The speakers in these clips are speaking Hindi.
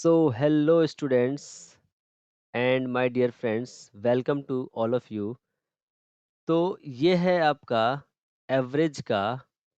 Hello students and my dear friends, welcome to all of you. तो ये है आपका एवरेज का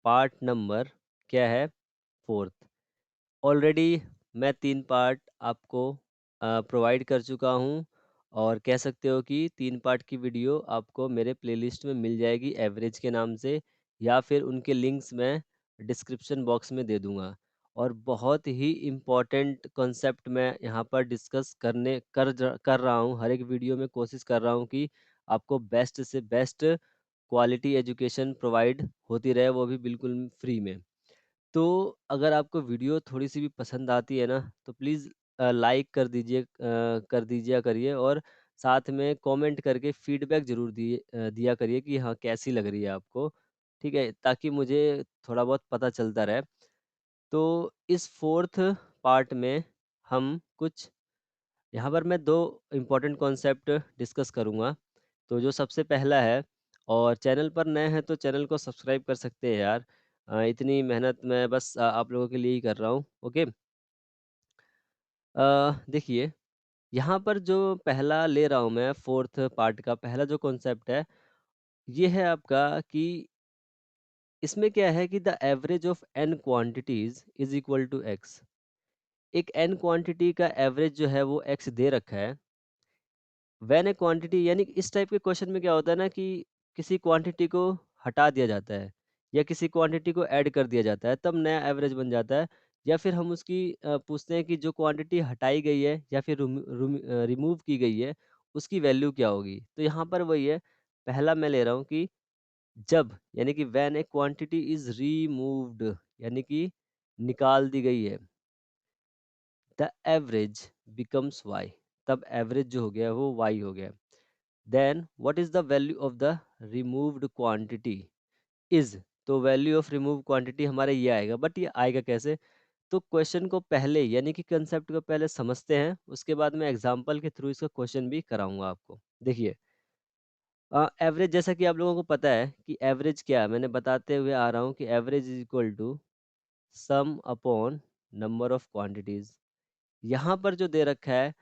पार्ट नंबर क्या है? फोर्थ। ऑलरेडी मैं 3 पार्ट आपको प्रोवाइड कर चुका हूँ और कह सकते हो कि 3 पार्ट की वीडियो आपको मेरे प्लेलिस्ट में मिल जाएगी एवरेज के नाम से, या फिर उनके लिंक्स मैं डिस्क्रिप्शन बॉक्स में दे दूँगा। और बहुत ही इम्पोर्टेंट कॉन्सेप्ट मैं यहाँ पर डिस्कस कर रहा हूँ। हर एक वीडियो में कोशिश कर रहा हूँ कि आपको बेस्ट से बेस्ट क्वालिटी एजुकेशन प्रोवाइड होती रहे, वो भी बिल्कुल फ्री में। तो अगर आपको वीडियो थोड़ी-सी भी पसंद आती है ना, तो प्लीज़ लाइक कर दीजिया करिए, और साथ में कमेंट करके फीडबैक ज़रूर दिया करिए कि हाँ, कैसी लग रही है आपको, ठीक है? ताकि मुझे थोड़ा बहुत पता चलता रहे। तो इस 4th पार्ट में हम कुछ यहाँ पर मैं 2 इम्पोर्टेंट कॉन्सेप्ट डिस्कस करूँगा। तो जो सबसे पहला है, और चैनल पर नए हैं तो चैनल को सब्सक्राइब कर सकते हैं यार। इतनी मेहनत मैं बस आप लोगों के लिए ही कर रहा हूँ, ओके? देखिए, यहाँ पर जो पहला ले रहा हूँ मैं 4th पार्ट का पहला जो कॉन्सेप्ट है, ये है आपका कि इसमें क्या है कि the average of n quantities is equal to x। एक n क्वांटिटी का एवरेज जो है वो x दे रखा है। व्हेन ए क्वांटिटी, यानी कि इस टाइप के क्वेश्चन में क्या होता है ना कि किसी क्वांटिटी को हटा दिया जाता है या किसी क्वांटिटी को ऐड कर दिया जाता है, तब नया एवरेज बन जाता है। या फिर हम उसकी पूछते हैं कि जो क्वांटिटी हटाई गई है या फिर रिमूव की गई है, उसकी वैल्यू क्या होगी। तो यहाँ पर वही है, पहला मैं ले रहा हूँ कि जब, यानी कि when a quantity is removed, यानी कि निकाल दी गई है, द एवरेज बिकम्स वाई, तब एवरेज जो हो गया वो वाई हो गया। Then what is the value of the removed quantity is, तो वैल्यू ऑफ रिमूव क्वांटिटी हमारा ये आएगा। बट ये आएगा कैसे? तो क्वेश्चन को पहले, यानी कि कंसेप्ट को पहले समझते हैं, उसके बाद मैं एग्जांपल के थ्रू इसका क्वेश्चन भी कराऊंगा आपको। देखिए, एवरेज, जैसा कि आप लोगों को पता है कि एवरेज क्या है, मैंने बताते हुए आ रहा हूँ कि average is equal to sum upon number of quantities. यहाँ पर जो दे रखा है,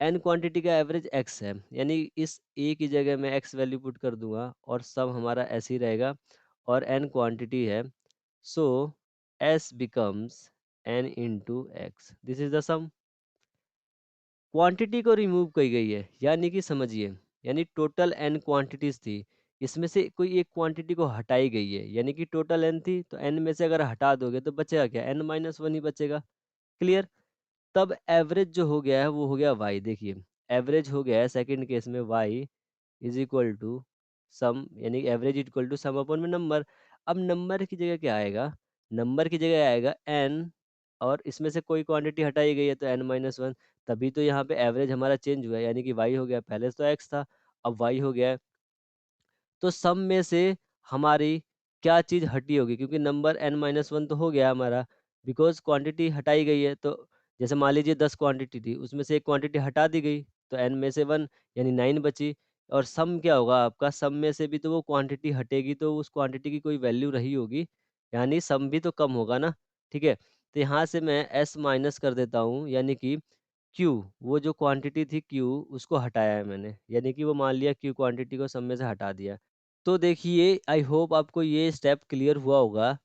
एन क्वांटिटी का एवरेज एक्स है, यानी इस ए की जगह मैं एक्स वैल्यू पुट कर दूंगा और सम हमारा ऐसे ही रहेगा। और एन क्वांटिटी है, so s becomes n into x, this is the sum. Quantity को रिमूव की गई है, यानी कि समझिए, यानी टोटल एन क्वांटिटीज थी, इसमें से कोई एक क्वांटिटी को हटाई गई है, यानी कि टोटल एन थी, तो एन में से अगर हटा दोगे तो बचेगा क्या? एन माइनस वन ही बचेगा। क्लियर? तब एवरेज जो हो गया है वो हो गया वाई। देखिए, एवरेज हो गया है सेकंड केस में y is equal to sum, यानी average equal to sum upon में नंबर। अब नंबर की जगह क्या आएगा? नंबर की जगह आएगा एन, और इसमें से कोई क्वांटिटी हटाई गई है तो एन माइनस वन। तभी तो यहाँ पे एवरेज हमारा चेंज हुआ है, यानी कि वाई हो गया, पहले तो एक्स था, अब वाई हो गया है। तो सम में से हमारी क्या चीज़ हटी होगी, क्योंकि नंबर n माइनस वन तो हो गया हमारा, बिकॉज क्वांटिटी हटाई गई है। तो जैसे मान लीजिए 10 क्वांटिटी थी, उसमें से एक क्वांटिटी हटा दी गई, तो n में से वन, यानी 9 बची। और सम क्या होगा आपका? सम में से भी तो वो क्वांटिटी हटेगी, तो उस क्वांटिटी की कोई वैल्यू रही होगी, यानी सम भी तो कम होगा ना। ठीक है, तो यहाँ से मैं s माइनस कर देता हूँ, यानी कि q, वो जो क्वांटिटी थी q, उसको हटाया है मैंने, यानी कि वो मान लिया q क्वांटिटी को सम में से हटा दिया। तो देखिए, आई होप आपको ये स्टेप क्लियर हुआ होगा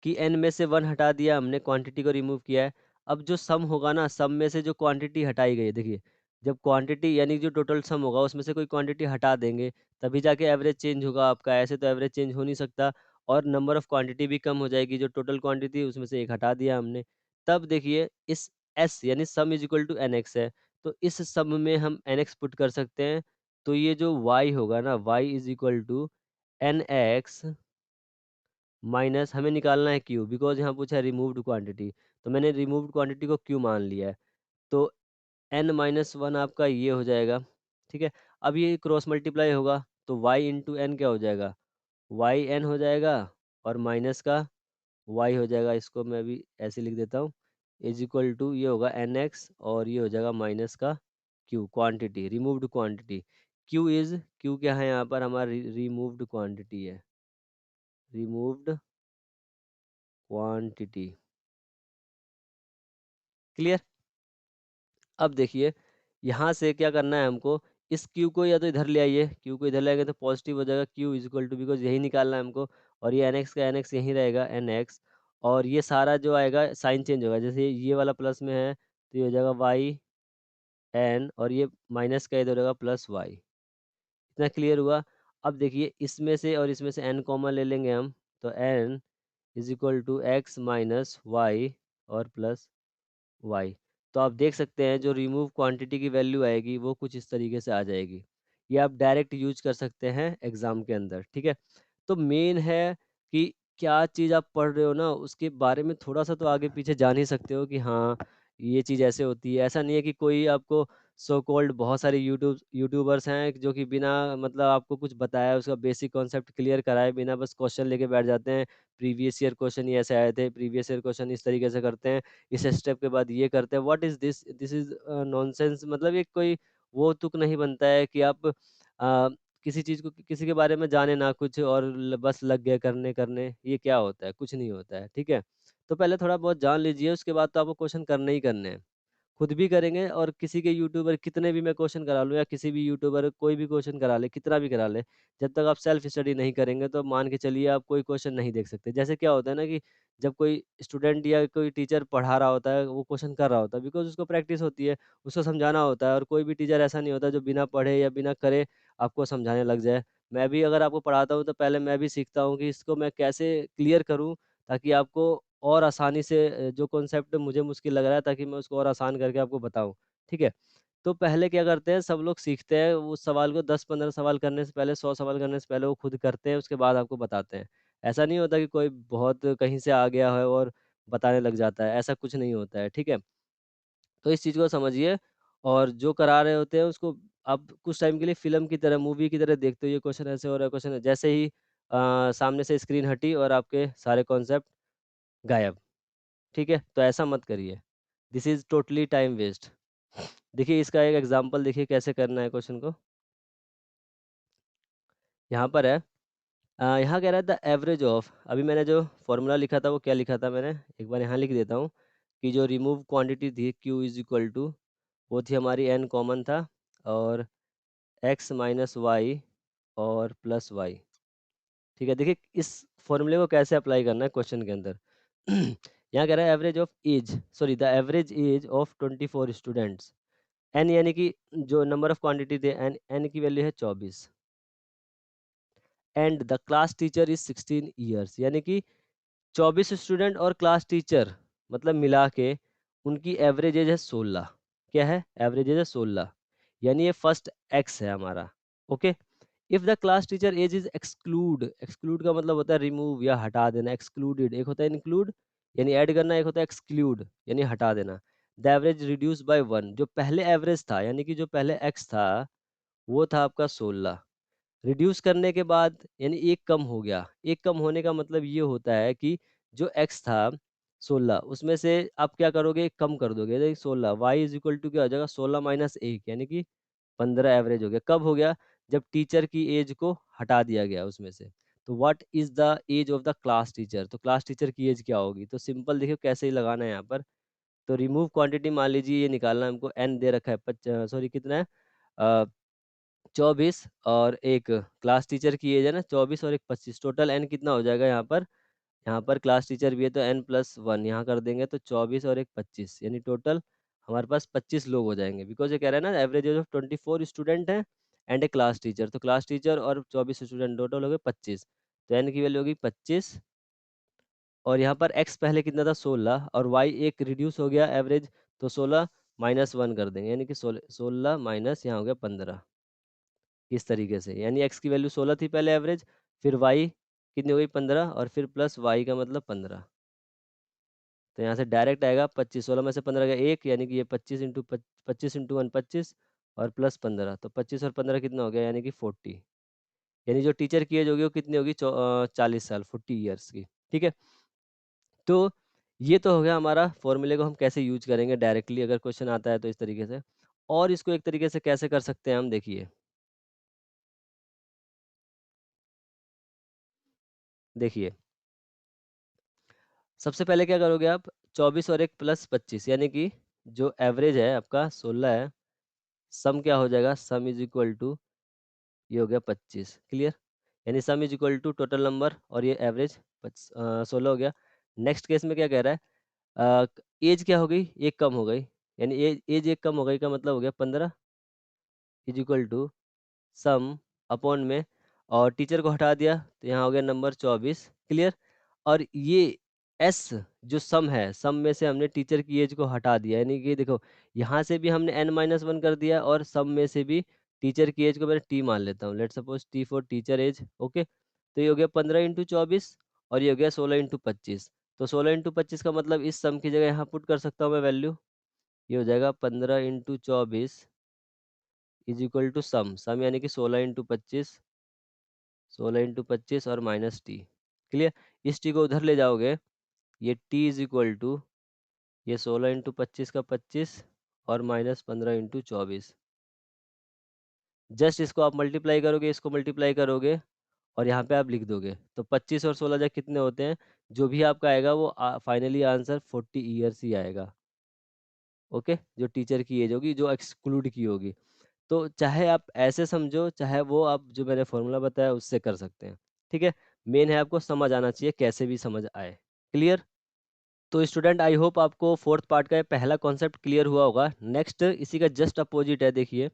कि n में से 1 हटा दिया हमने, क्वांटिटी को रिमूव किया है। अब जो सम होगा ना, सम में से जो क्वांटिटी हटाई गई है, देखिए, जब क्वांटिटी, यानी जो टोटल सम होगा उसमें से कोई क्वांटिटी हटा देंगे, तभी जाके एवरेज चेंज होगा आपका, ऐसे तो एवरेज चेंज हो नहीं सकता। और नंबर ऑफ क्वांटिटी भी कम हो जाएगी, जो टोटल क्वांटिटी उसमें से एक हटा दिया हमने। तब देखिए, इस s, यानी sum is equal to n x है, तो इस सम में हम एन एक्स पुट कर सकते हैं। तो ये जो y होगा ना, y is equal to n x minus, हमें निकालना है क्यू, बिकॉज यहाँ पूछा है रिमूव्ड क्वांटिटी, तो मैंने रिमूव्ड क्वांटिटी को क्यू मान लिया है। तो एन माइनस वन आपका ये हो जाएगा। ठीक है, अब ये क्रॉस मल्टीप्लाई होगा, तो वाई इंटू एन क्या हो जाएगा? वाई एन हो जाएगा, और माइनस का वाई हो जाएगा। इसको मैं अभी ऐसे लिख देता हूँ, इज इक्वल टू ये होगा एन एक्स, और ये हो जाएगा माइनस का Q, quantity, removed quantity. Q क्या है यहाँ पर? हमारा रिमूव्ड क्वांटिटी है, रिमूव्ड क्वांटिटी। क्लियर? अब देखिए, यहाँ से क्या करना है हमको, इस q को या तो इधर ले आइए, q को इधर ले आएंगे तो पॉजिटिव हो जाएगा, q is equal to, because यही निकालना है हमको, और ये nx का nx यहीं रहेगा nx, और ये सारा जो आएगा साइन चेंज होगा, जैसे ये वाला प्लस में है तो ये हो जाएगा y n, और ये माइनस का इधर होगा प्लस y। इतना क्लियर हुआ? अब देखिए, इसमें से और इसमें से n कॉमन ले लेंगे हम, तो n is equal to x minus y और प्लस वाई। तो आप देख सकते हैं जो रिमूव क्वांटिटी की वैल्यू आएगी वो कुछ इस तरीके से आ जाएगी। ये आप डायरेक्ट यूज कर सकते हैं एग्जाम के अंदर, ठीक है। तो मेन है कि क्या चीज़ आप पढ़ रहे हो ना, उसके बारे में थोड़ा सा तो आगे पीछे जान ही सकते हो कि हाँ, ये चीज़ ऐसे होती है। ऐसा नहीं है कि कोई आपको सो कॉल्ड बहुत सारे यूट्यूबर्स हैं जो कि बिना मतलब आपको कुछ बताया, उसका बेसिक कॉन्सेप्ट क्लियर कराए बिना बस क्वेश्चन लेके बैठ जाते हैं। प्रीवियस ईयर क्वेश्चन ये ऐसे आए थे, प्रीवियस ईयर क्वेश्चन इस तरीके से करते हैं, इस स्टेप के बाद ये करते हैं। What is this, this is nonsense. मतलब ये कोई वो तुक नहीं बनता है कि आप किसी चीज़ को, किसी के बारे में जाने ना कुछ और बस लग गए करने करने। ये क्या होता है? कुछ नहीं होता है, ठीक है। तो पहले थोड़ा बहुत जान लीजिए, उसके बाद तो आपको क्वेश्चन करने ही करने हैं। खुद भी करेंगे और किसी के यूट्यूबर कितने भी मैं क्वेश्चन करा लूँ, या किसी भी यूट्यूबर कोई भी क्वेश्चन करा ले, कितना भी करा ले, जब तक आप सेल्फ स्टडी नहीं करेंगे तो मान के चलिए आप कोई क्वेश्चन नहीं देख सकते। जैसे क्या होता है ना कि जब कोई स्टूडेंट या कोई टीचर पढ़ा रहा होता है, वो क्वेश्चन कर रहा होता है, बिकॉज़ उसको प्रैक्टिस होती है, उसको समझाना होता है, और कोई भी टीचर ऐसा नहीं होता जो बिना पढ़े या बिना करे आपको समझाने लग जाए। मैं भी अगर आपको पढ़ाता हूँ तो पहले मैं भी सीखता हूँ कि इसको मैं कैसे क्लियर करूँ, ताकि आपको और आसानी से जो कॉन्सेप्ट मुझे मुश्किल लग रहा है, ताकि मैं उसको और आसान करके आपको बताऊँ। ठीक है? तो पहले क्या करते हैं, सब लोग सीखते हैं उस सवाल को, 10-15 सवाल करने से पहले, 100 सवाल करने से पहले वो खुद करते हैं, उसके बाद आपको बताते हैं। ऐसा नहीं होता कि कोई बहुत कहीं से आ गया है और बताने लग जाता है, ऐसा कुछ नहीं होता है, ठीक है? तो इस चीज़ को समझिए, और जो करा रहे होते हैं उसको आप कुछ टाइम के लिए फ़िल्म की तरह, मूवी की तरह देखते हो, ये क्वेश्चन ऐसे हो रहा है, क्वेश्चन है, जैसे ही सामने से स्क्रीन हटी और आपके सारे कॉन्सेप्ट गायब, ठीक है? तो ऐसा मत करिए। This is totally time waste. देखिए इसका एक एग्ज़ाम्पल देखिए कैसे करना है क्वेश्चन को। यहाँ पर है यहाँ कह रहा है द एवरेज ऑफ, अभी मैंने जो फ़ॉर्मूला लिखा था वो क्या लिखा था मैंने, एक बार यहाँ लिख देता हूँ कि जो रिमूव क्वांटिटी थी q इज़ इक्वल टू, वो थी हमारी n कॉमन था, और x माइनस वाई और प्लस वाई। ठीक है, देखिए इस फ़ॉर्मूले को कैसे अप्लाई करना है क्वेश्चन के अंदर। यहाँ कह रहा है average of age, sorry the average age of 24 students, n यानी कि जो नंबर ऑफ क्वांटिटी थे, n की वैल्यू है 24, and the class teacher is 16 years, यानी कि 24 स्टूडेंट और क्लास टीचर मतलब मिला के उनकी एवरेज एज है 16। क्या है? एवरेज एज है 16, यानी ये फर्स्ट एक्स है हमारा। Okay, if the class teacher age is exclude, exclude का मतलब होता है रिमूव या हटा देना, एक्सक्लूडेड एक होता है इंक्लूड यानी ऐड करना, एक होता है एक्सक्लूड यानी हटा देना। द एवरेज रिड्यूस बाय 1, जो पहले एवरेज था यानी कि जो पहले एक्स था वो था आपका 16, रिड्यूस करने के बाद यानी एक कम हो गया। एक कम होने का मतलब ये होता है कि जो x था 16, उसमें से आप क्या करोगे, एक कम कर दोगे, देखिए 16, वाई इज इक्वल टू क्या हो जाएगा, 16 माइनस 1 यानी कि 15 एवरेज हो गया। कब हो गया? जब टीचर की एज को हटा दिया गया उसमें से। तो what is the age of the class teacher, तो क्लास टीचर की एज क्या होगी? तो सिंपल देखिए कैसे ही लगाना है यहाँ पर। तो रिमूव क्वांटिटी मान लीजिए ये निकालना है हमको, एन दे रखा है, सॉरी कितना है, 24, और एक क्लास टीचर की एज है ना 24 और एक 25, टोटल एन कितना हो जाएगा यहाँ पर? यहाँ पर क्लास टीचर भी है तो एन प्लस वन यहाँ कर देंगे तो 24 और एक 25, यानी टोटल हमारे पास 25 लोग हो जाएंगे, बिकॉज ये कह रहा है ना एवरेज एज ऑफ 24 स्टूडेंट है एंड ए क्लास टीचर, तो क्लास टीचर और 24 स्टूडेंट टोटल हो गए 25, तो एन की वैल्यू होगी 25, और यहाँ पर एक्स पहले कितना था 16, और वाई एक रिड्यूस हो गया एवरेज, तो 16 माइनस वन कर देंगे, यानी कि 16 माइनस यहाँ हो गया 15, इस तरीके से, यानी x की वैल्यू 16 थी पहले एवरेज, फिर y कितनी हो गई 15, और फिर प्लस y का मतलब 15। तो यहाँ से डायरेक्ट आएगा 25, 16 में से 15 गया एक, यानी कि ये 25 इंटू 1 25, और प्लस 15, तो 25 और 15 कितना हो गया, यानी कि 40, यानी जो टीचर की एज होगी वो कितनी होगी, 40 साल, 40 ईयर्स की। ठीक है, तो ये तो हो गया हमारा फॉर्मूले को हम कैसे यूज करेंगे डायरेक्टली अगर क्वेश्चन आता है तो इस तरीके से। और इसको एक तरीके से कैसे कर सकते हैं हम, देखिए देखिए सबसे पहले क्या करोगे आप, 24 और एक प्लस 25 यानी कि जो एवरेज है आपका 16 है, सम क्या हो जाएगा, सम इज इक्वल टू ये हो गया 25। क्लियर? यानी sum is equal to total number और ये एवरेज 16 हो गया। नेक्स्ट केस में क्या कह रहा है, एज क्या हो गई, एक कम हो गई, यानी एज एज एक कम हो गई का मतलब हो गया 15 is equal to sum upon में, और टीचर को हटा दिया तो यहाँ हो गया नंबर 24। क्लियर? और ये एस जो सम है, सम में से हमने टीचर की एज को हटा दिया, यानी कि देखो यहाँ से भी हमने n-1 कर दिया और सम में से भी टीचर की एज को मैं टी मान लेता हूँ। Let suppose T for teacher age. Okay, तो ये हो गया 15 × 24 और ये हो गया 16 × 25। तो 16 × 25 का मतलब इस सम की जगह यहाँ पुट कर सकता हूँ मैं वैल्यू। ये हो जाएगा 15 × 24 इज इक्वल टू सम, सम यानी कि 16 × 25, 16 × 25 और माइनस टी। क्लियर? इस टी को उधर ले जाओगे, ये टी इज इक्वल टू ये 16 × 25 का 25 और माइनस 15 × 24। जस्ट इसको आप मल्टीप्लाई करोगे, इसको मल्टीप्लाई करोगे और यहाँ पे आप लिख दोगे, तो 25 और 16 जब कितने होते हैं, जो भी आपका आएगा वो फाइनली आंसर 40 ईयर्स ही आएगा। ओके, जो टीचर की एज होगी, जो एक्सक्लूड की होगी। तो चाहे आप ऐसे समझो, चाहे वो आप जो मैंने फॉर्मूला बताया उससे कर सकते हैं। ठीक है, मेन है आपको समझ आना चाहिए, कैसे भी समझ आए। क्लियर? तो स्टूडेंट आई होप आपको फोर्थ पार्ट का ये पहला कॉन्सेप्ट क्लियर हुआ होगा। नेक्स्ट इसी का जस्ट अपोजिट है, देखिए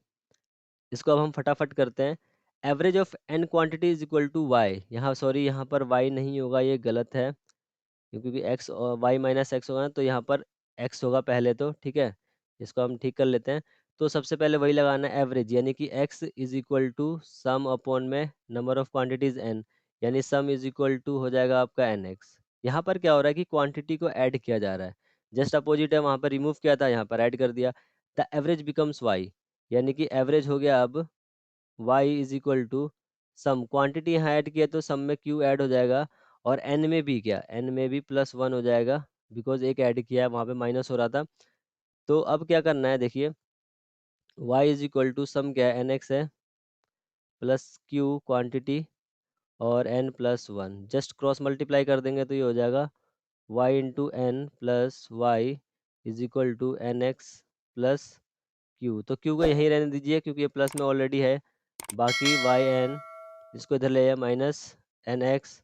इसको अब हम फटाफट करते हैं। Average of n quantity is equal to y. यहाँ सॉरी, यहाँ पर वाई नहीं होगा, ये गलत है, क्योंकि एक्स और वाई माइनस एक्स होगा ना, तो यहाँ पर एक्स होगा पहले तो। ठीक है, इसको हम ठीक कर लेते हैं। तो सबसे पहले वही लगाना है, एवरेज, यानी कि x is equal to sum upon में नंबर ऑफ क्वांटिटीज एन, यानी सम इज इक्वल टू हो जाएगा आपका एन एक्स। यहाँ पर क्या हो रहा है कि क्वांटिटी को ऐड किया जा रहा है, जस्ट अपोजिट है, वहाँ पर रिमूव किया था, यहाँ पर ऐड कर दिया। द एवरेज बिकम्स वाई, यानी कि एवरेज हो गया अब y is equal to sum, quantity यहाँ ऐड किया तो सम में q ऐड हो जाएगा, और n में भी क्या, n में भी +1 हो जाएगा, बिकॉज एक ऐड किया है, वहाँ पे माइनस हो रहा था। तो अब क्या करना है, देखिए y is equal to sum क्या है, nx है, प्लस q क्वांटिटी और n +1, जस्ट क्रॉस मल्टीप्लाई कर देंगे तो ये हो जाएगा y into n plus y is equal to n x plus q. तो क्यू को यहीं रहने दीजिए क्योंकि ये प्लस में ऑलरेडी है। बाकी वाई एन, इसको इधर ले आया, माइनस एन एक्स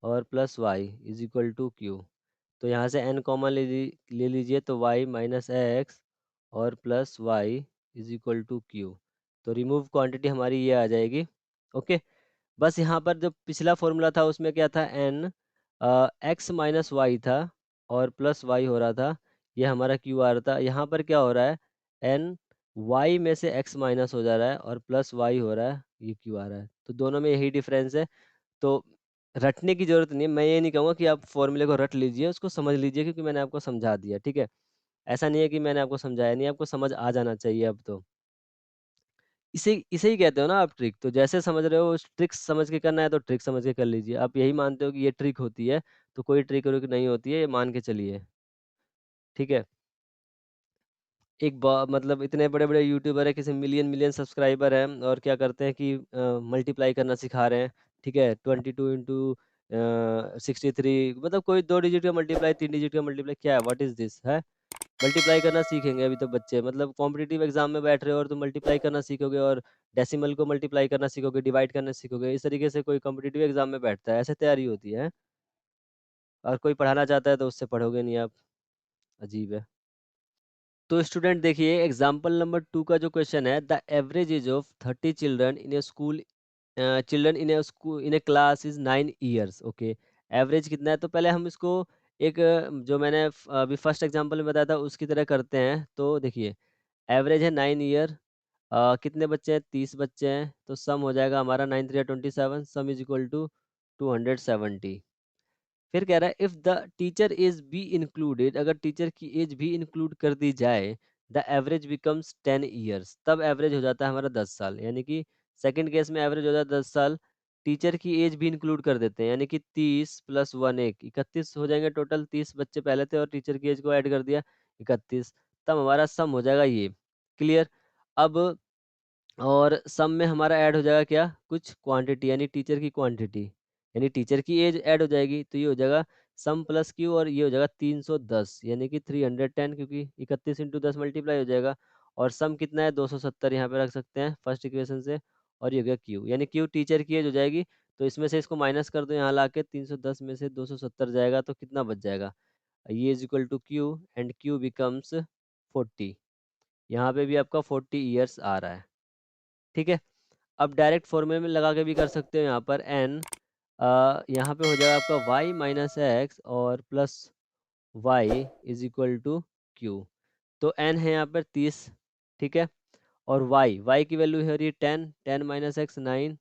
और plus y is equal to q. तो यहाँ से एन कॉमन ले लीजिए, तो वाई माइनस एक्स और plus y is equal to q. तो रिमूव क्वांटिटी हमारी ये आ जाएगी। ओके, बस यहाँ पर जो पिछला फॉर्मूला था उसमें क्या था, एन एक्स माइनस वाई था और प्लस वाई हो रहा था, ये हमारा क्यू आ रहा था। यहाँ पर क्या हो रहा है, एन वाई में से एक्स माइनस हो जा रहा है और प्लस वाई हो रहा है, ये क्यू आ रहा है। तो दोनों में यही डिफरेंस है। तो रटने की ज़रूरत नहीं है, मैं ये नहीं कहूँगा कि आप फॉर्मूले को रट लीजिए, उसको समझ लीजिए, क्योंकि मैंने आपको समझा दिया। ठीक है, ऐसा नहीं है कि मैंने आपको समझाया नहीं, आपको समझ आ जाना चाहिए अब तो। इसे इसे ही कहते हो ना आप ट्रिक। तो जैसे समझ रहे हो, ट्रिक समझ के करना है तो ट्रिक समझ के कर लीजिए। आप यही मानते हो कि ये ट्रिक होती है, तो कोई ट्रिक व्रिक नहीं होती है, ये मान के चलिए। ठीक है, एक मतलब इतने बड़े बड़े यूट्यूबर है, किसी मिलियन मिलियन सब्सक्राइबर है, और क्या करते हैं कि मल्टीप्लाई करना सिखा रहे हैं। ठीक है, 22 × 63, मतलब कोई 2 डिजिट का मल्टीप्लाई, 3 डिजिट का मल्टीप्लाई, क्या है, व्हाट इज दिस है। मल्टीप्लाई करना सीखेंगे अभी तो बच्चे, मतलब कॉम्पिटिटिव एग्जाम में बैठ रहे हो और तुम मल्टीप्लाई करना सीखोगे, और डेसिमल को मल्टीप्लाई करना सीखोगे, डिवाइड करना सीखोगे। इस तरीके से कोई कॉम्पिटिटिव एग्जाम में बैठता है, ऐसे तैयारी होती है। और कोई पढ़ाना चाहता है तो उससे पढ़ोगे नहीं आप, अजीब है। तो स्टूडेंट देखिए, एग्जाम्पल नंबर 2 का जो क्वेश्चन है, the average age of 30 children in A school, children in A school in A class is 9 years. Okay, average कितना है, तो पहले हम इसको एक जो मैंने अभी फर्स्ट एग्जाम्पल में बताया था उसकी तरह करते हैं। तो देखिए, एवरेज है 9 ईयर, कितने बच्चे हैं, 30 बच्चे हैं, तो सम हो जाएगा हमारा 9×3 = 27, सम इज इक्वल टू 270। फिर कह रहा है, if the teacher is be included, अगर टीचर की एज भी इंक्लूड कर दी जाए, द एवरेज बिकम्स 10 ईयर्स, तब एवरेज हो जाता है हमारा 10 साल। यानी कि सेकंड केस में एवरेज हो जाता है 10 साल, टीचर की एज भी इंक्लूड कर देते हैं, यानी कि 30 + 1 एक 31 हो जाएंगे टोटल। 30 बच्चे पहले थे और टीचर की एज को ऐड कर दिया 31, तब हमारा सम हो जाएगा ये। क्लियर? अब और सम में हमारा ऐड हो जाएगा क्या, कुछ क्वांटिटी, यानी टीचर की क्वांटिटी, यानी टीचर की एज ऐड हो जाएगी, तो ये हो जाएगा सम प्लस क्यू और ये हो जाएगा 310 यानी कि 310 क्योंकि 31 इंटू 10 मल्टीप्लाई हो जाएगा और सम कितना है 270 यहाँ पे रख सकते हैं फर्स्ट इक्वेशन से और ये हो गया क्यू यानी क्यू टीचर की एज हो जाएगी तो इसमें से इसको माइनस कर दो यहाँ ला के 310 में से 270 जाएगा तो कितना बच जाएगा ये is equal to q and q becomes 40 यहाँ पे भी आपका 40 ईयर्स आ रहा है ठीक है। अब डायरेक्ट फॉर्मूले में लगा के भी कर सकते हो यहाँ पर एन यहाँ पे हो जाएगा आपका y माइनस एक्स और plus y is equal to q. तो n है यहाँ पर 30 ठीक है और y की वैल्यू है रही 10 10 minus x 9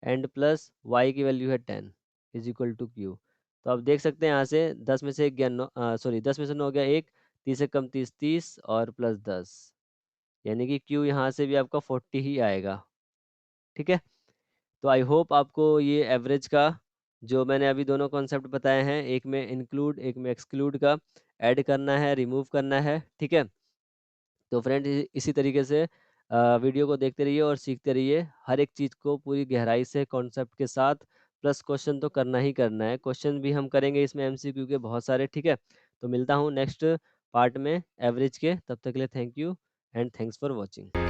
and plus y की वैल्यू है 10 इज इक्वल टू क्यू। तो आप देख सकते हैं यहाँ से 10 में से एक गया 9 सॉरी 10 में से 9 गया एक 30 से कम 30 30 और प्लस 10 यानी कि क्यू यहाँ से भी आपका 40 ही आएगा ठीक है। तो आई होप आपको ये एवरेज का जो मैंने अभी दोनों कॉन्सेप्ट बताए हैं एक में इंक्लूड एक में एक्सक्लूड का ऐड करना है रिमूव करना है ठीक है। तो फ्रेंड इसी तरीके से वीडियो को देखते रहिए और सीखते रहिए हर एक चीज़ को पूरी गहराई से कॉन्सेप्ट के साथ प्लस क्वेश्चन तो करना ही करना है क्वेश्चन भी हम करेंगे इसमें एमसीक्यू के बहुत सारे ठीक है। तो मिलता हूँ नेक्स्ट पार्ट में एवरेज के तब तक के लिए thank you and thanks for watching.